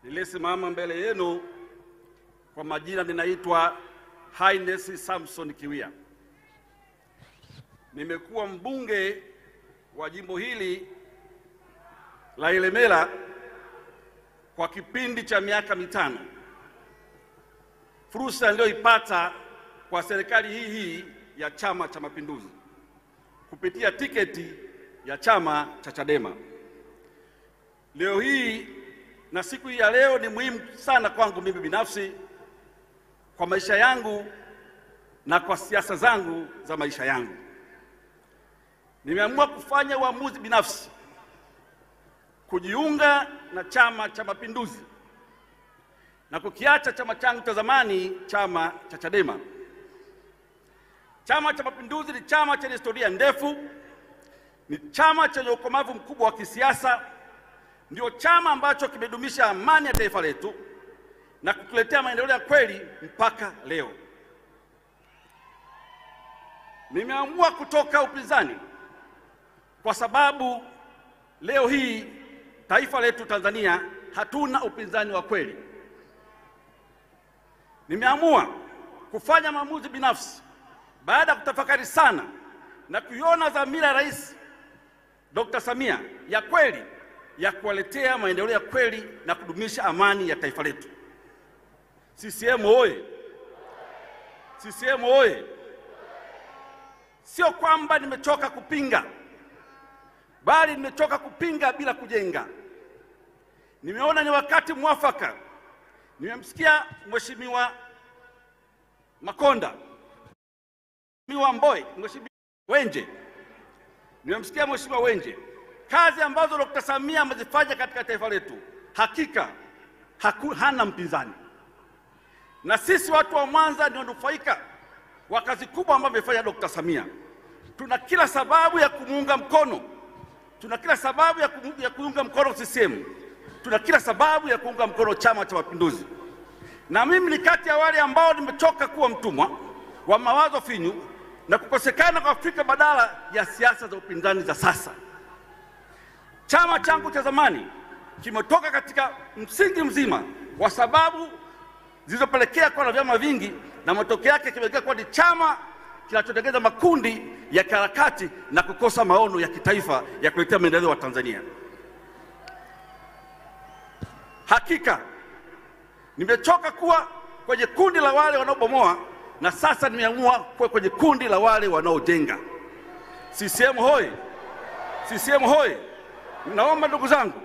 Nilisimama mbele yenu kwa majina, ninaitwa Highness Samson Kiwia. Nimekuwa mbunge wa jimbo hili la Ilemela kwa kipindi cha miaka 5. Fursa niliyoipata kwa serikali hii ya Chama cha Mapinduzi kupitia tiketi ya chama cha Chadema. Leo hii na siku hii ya leo ni muhimu sana kwangu mimi binafsi, kwa maisha yangu na kwa siasa zangu za maisha yangu. Nimeamua kufanya uamuzi binafsi kujiunga na Chama cha Mapinduzi na kukiacha chama changu cha zamani, chama cha Chadema. Chama cha Mapinduzi ni chama chenye historia ndefu, ni chama chenye ukomavu mkubwa wa kisiasa, ndio chama ambacho kimedumisha amani ya taifa letu na kutuletea maendeleo ya kweli mpaka leo. Nimeamua kutoka upinzani kwa sababu leo hii taifa letu Tanzania hatuna upinzani wa kweli. Nimeamua kufanya maamuzi binafsi baada ya kutafakari sana na kuiona dhamira ya Rais Dr. Samia ya kweli ya kuwaletea maendeleo ya kweli na kudumisha amani ya taifa letu. CCM oye! CCM oye! Sio kwamba nimechoka kupinga, bali nimechoka kupinga bila kujenga. Nimeona ni wakati mwafaka. Nimemsikia Mheshimiwa Makonda, Mheshimiwa Mbowe, Mheshimiwa Wenje. Nimemsikia Mheshimiwa Wenje. Kazi ambazo Dr. Samia amezifanya katika taifa letu hakika hana mpinzani. Na sisi watu wa Mwanza ni wanufaika wa kazi kubwa ambayo amefanya Dr. Samia. Tuna kila sababu ya kumuunga mkono. Tuna kila sababu ya kuunga mkono CCM. Tuna kila sababu ya kuunga mkono Chama cha Mapinduzi. Na mimi ni kati ya wale ambao nimechoka kuwa mtumwa wa mawazo finyu na kukosekana kwa Afrika badala ya siasa za upinzani za sasa. Chama changu cha zamani kimetoka katika msingi mzima wa sababu zilizopelekea kuwa na vyama vingi, na matokeo yake kimegeuka kuwa ni chama kinachotengeneza makundi ya harakati na kukosa maono ya kitaifa ya kuletea maendeleo wa Tanzania. Hakika nimechoka kuwa kwenye kundi la wale wanaobomoa, na sasa nimeamua kuwa kwenye kundi la wale wanaojenga. CCM hoye! CCM hoye! Ninaomba ndugu zangu,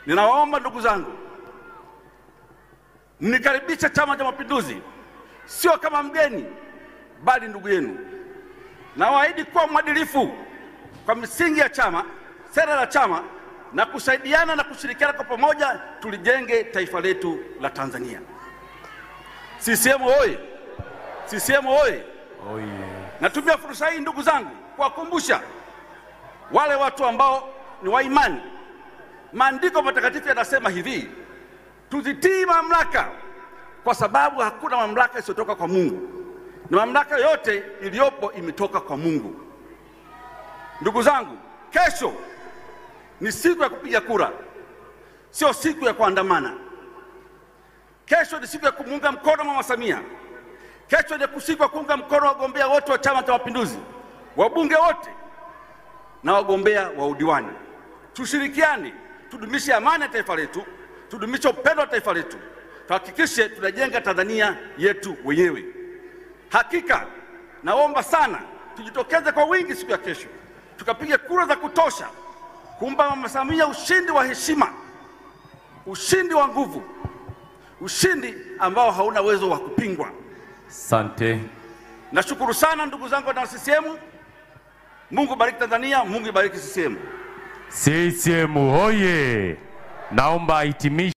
ninawaomba ndugu zangu, mnikaribishe Chama cha Mapinduzi, sio kama mgeni bali ndugu yenu. Nawaahidi kuwa mwadilifu kwa misingi ya chama, sera la chama, na kusaidiana na kushirikiana kwa pamoja tulijenge taifa letu la Tanzania. CCM hoye! CCM hoye! Natumia fursa hii ndugu zangu kuwakumbusha wale watu ambao ni wa imani. Maandiko matakatifu yanasema hivi: tuzitii mamlaka, kwa sababu hakuna mamlaka isiyotoka kwa Mungu, na mamlaka yote iliyopo imetoka kwa Mungu. Ndugu zangu, kesho ni siku ya kupiga kura, sio siku ya kuandamana. Kesho ni siku ya kumuunga mkono Mama Samia. Kesho ni siku ya kuunga mkono wagombea wote wa Chama cha Mapinduzi, wabunge wote na wagombea wa udiwani. Tushirikiane, tudumishe amani ya taifa letu, tudumishe upendo wa taifa letu, tuhakikishe tunajenga Tanzania yetu wenyewe. Hakika naomba sana tujitokeze kwa wingi siku ya kesho, tukapige kura za kutosha kumpa Mama Samia ushindi wa heshima, ushindi wa nguvu, ushindi ambao hauna uwezo wa kupingwa. Asante. Nashukuru sana ndugu zangu na CCM. Mungu bariki Tanzania, Mungu ibariki CCM. CCM hoye! Naomba hitimishe.